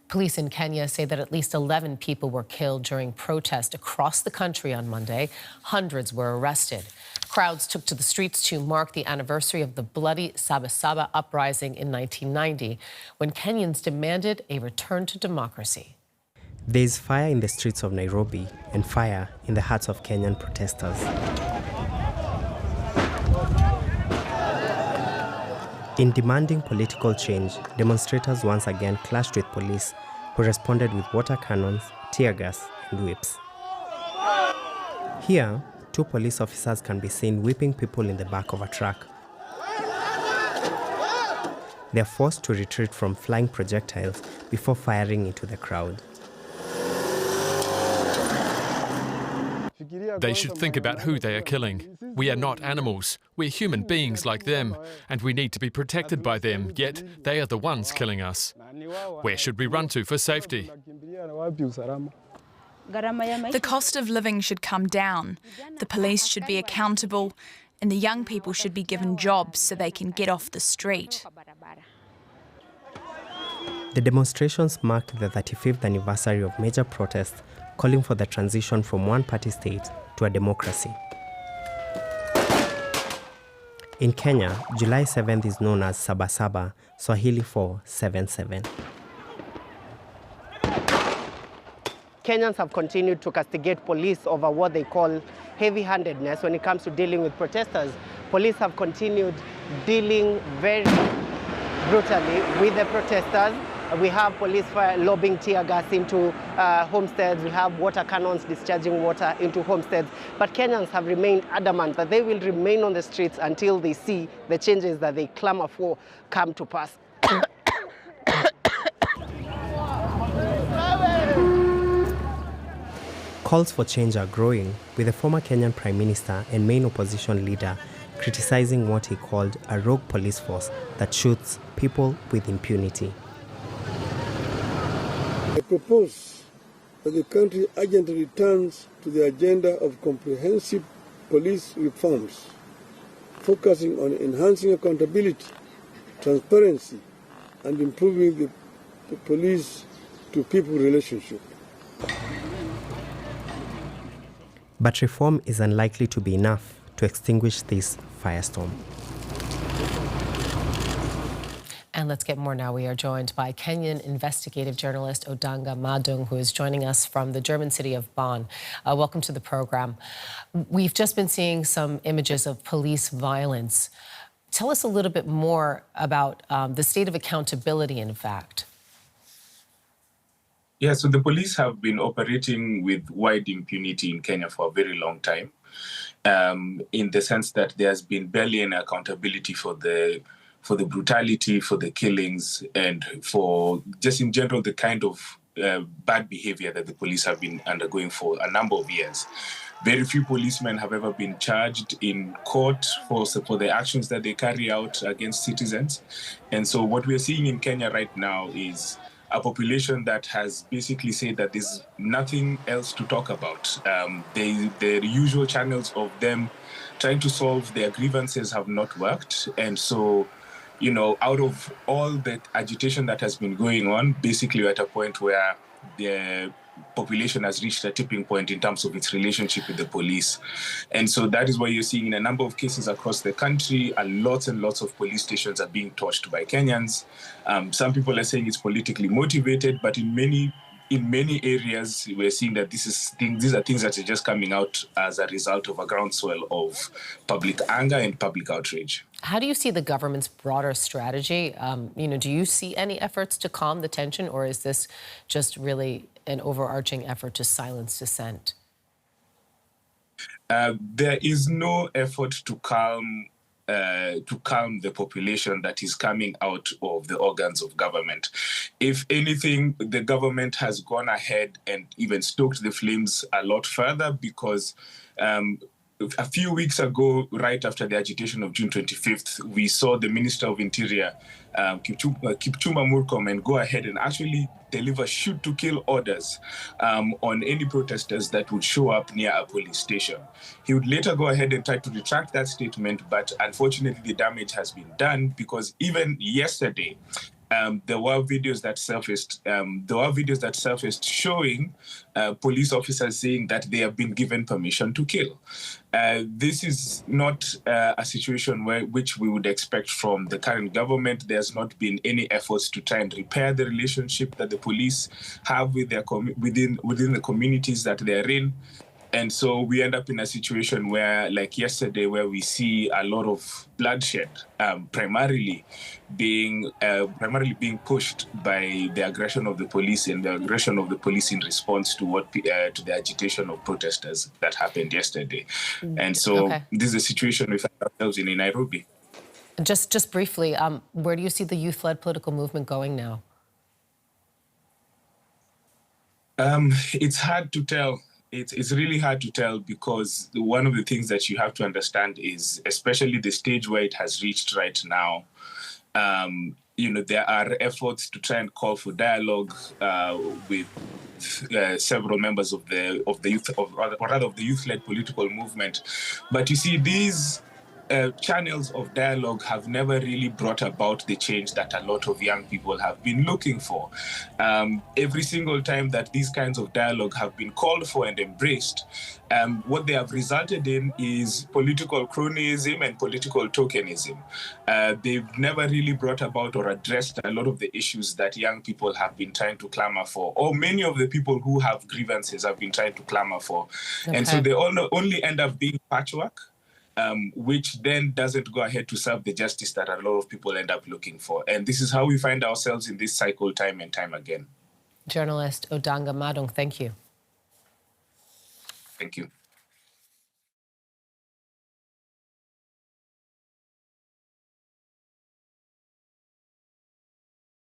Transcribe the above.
Police in Kenya say that at least 11 people were killed during protests across the country on Monday. Hundreds were arrested. Crowds took to the streets to mark the anniversary of the bloody Saba Saba uprising in 1990, when Kenyans demanded a return to democracy. There is fire in the streets of Nairobi and fire in the hearts of Kenyan protesters. In demanding political change, demonstrators once again clashed with police, who responded with water cannons, tear gas, and whips. Here, 2 police officers can be seen whipping people in the back of a truck. They are forced to retreat from flying projectiles before firing into the crowd. They should think about who they are killing. We are not animals. We're human beings like them, and we need to be protected by them, yet they are the ones killing us. Where should we run to for safety? The cost of living should come down. The police should be accountable, and the young people should be given jobs so they can get off the street. The demonstrations marked the 35th anniversary of major protests calling for the transition from one-party state to a democracy. In Kenya, July 7th is known as Saba Saba, Swahili for 7-7. Kenyans have continued to castigate police over what they call heavy-handedness when it comes to dealing with protesters. Police have continued dealing very brutally with the protesters. We have police lobbing tear gas into homesteads. We have water cannons discharging water into homesteads. But Kenyans have remained adamant that they will remain on the streets until they see the changes that they clamor for come to pass. Calls for change are growing, with the former Kenyan Prime Minister and main opposition leader criticizing what he called a rogue police force that shoots people with impunity. I propose that the country urgently returns to the agenda of comprehensive police reforms, focusing on enhancing accountability, transparency, and improving the police-to-people relationship. But reform is unlikely to be enough to extinguish this firestorm. And let's get more now. We are joined by Kenyan investigative journalist Odanga Madung, who is joining us from the German city of Bonn. Welcome to the program. We've just been seeing some images of police violence. Tell us a little bit more about the state of accountability, in fact. Yeah, so the police have been operating with wide impunity in Kenya for a very long time, in the sense that there's been barely any accountability for the brutality, for the killings, and for just in general the kind of bad behavior that the police have been undergoing for a number of years. Very few policemen have ever been charged in court for the actions that they carry out against citizens. And so what we're seeing in Kenya right now is a population that has basically said that there's nothing else to talk about. The usual channels of them trying to solve their grievances have not worked. And so, you know, out of all the agitation that has been going on, basically we're at a point where the population has reached a tipping point in terms of its relationship with the police. And so that is why you're seeing in a number of cases across the country, lots and lots of police stations are being torched by Kenyans. Some people are saying it's politically motivated, but in many areas, we're seeing that these are things that are just coming out as a result of a groundswell of public anger and public outrage. How do you see the government's broader strategy? Do you see any efforts to calm the tension, or is this just really an overarching effort to silence dissent? There is no effort to calm the population that is coming out of the organs of government. If anything, the government has gone ahead and even stoked the flames a lot further, because a few weeks ago, right after the agitation of June 25th, we saw the Minister of Interior, Kipchumba Murkomen, go ahead and actually deliver shoot-to-kill orders on any protesters that would show up near a police station. He would later go ahead and try to retract that statement, but unfortunately the damage has been done, because even yesterday, there were videos that surfaced. Showing police officers saying that they have been given permission to kill. This is not a situation which we would expect from the current government. There's not been any efforts to try and repair the relationship that the police have with their within the communities that they're in. And so we end up in a situation where, like yesterday, where we see a lot of bloodshed, primarily being pushed by the aggression of the police and the aggression of the police in response to to the agitation of protesters that happened yesterday. And so this is a situation we find ourselves in Nairobi. Just briefly, where do you see the youth-led political movement going now? It's hard to tell. It's really hard to tell, because one of the things that you have to understand is, especially the stage where it has reached right now, there are efforts to try and call for dialogue with several members of the youth-led political movement. But you see, these channels of dialogue have never really brought about the change that a lot of young people have been looking for. Every single time that these kinds of dialogue have been called for and embraced, what they have resulted in is political cronyism and political tokenism. They've never really brought about or addressed a lot of the issues that young people have been trying to clamor for, or many of the people who have grievances have been trying to clamor for. And so they only end up being patchwork, which then doesn't go ahead to serve the justice that a lot of people end up looking for. And this is how we find ourselves in this cycle time and time again. Journalist Odanga Madung, thank you. Thank you.